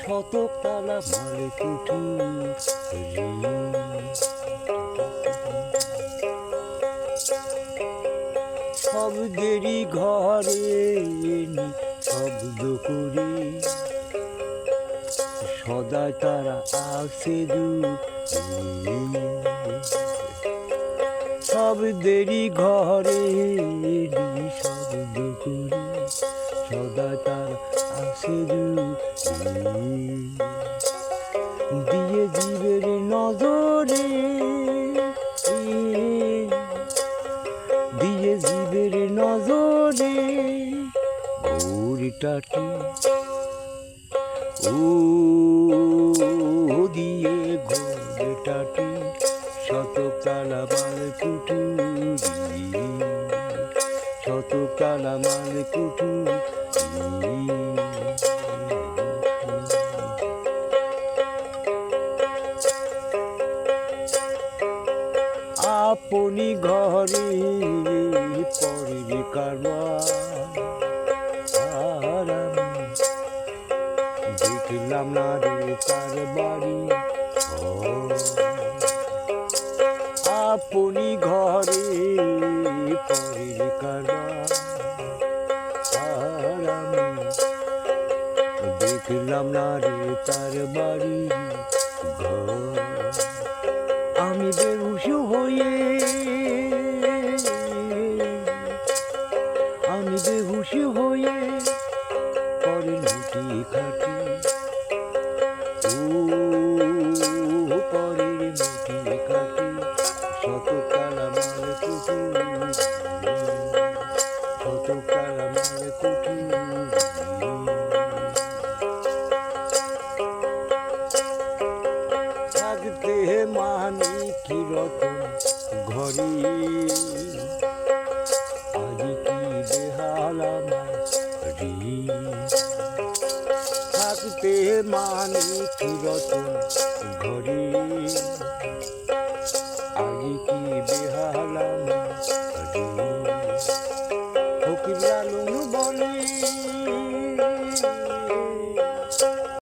শতকতলা মালে কুঠু শব্দেরই ঘরে শব্দ করে সদাই তারা আসে শব্দেরই ঘরে শব্দ করে সদাই তারা আসে দিয়ে জীবের নজরে দিয়ে জীবের নজরে ঘুরটাটি ও দিয়ে ঘুরটাটি শতকতলা মাল কুঠুরি শতকতলা মাল কুঠুরি আপনি ঘরে পরের কারবার আর আমি দেখলাম না রে তার বাড়ি আপনি ঘরে পরের কারবার আর আমি দেখলাম না রে তার বাড়ি ঘর আমি বেহুশ হয়ে আমি বেহুশ হয়ে পরে লুটি খাটি ও পরের লুটি খাটি শতকতলা মাল কুঠু শতকতলা মাল কুঠু থাকতে মানি কি রতন ঘরে আজি কি বেহালা মারি থাকতে মানি কি রতন ঘরে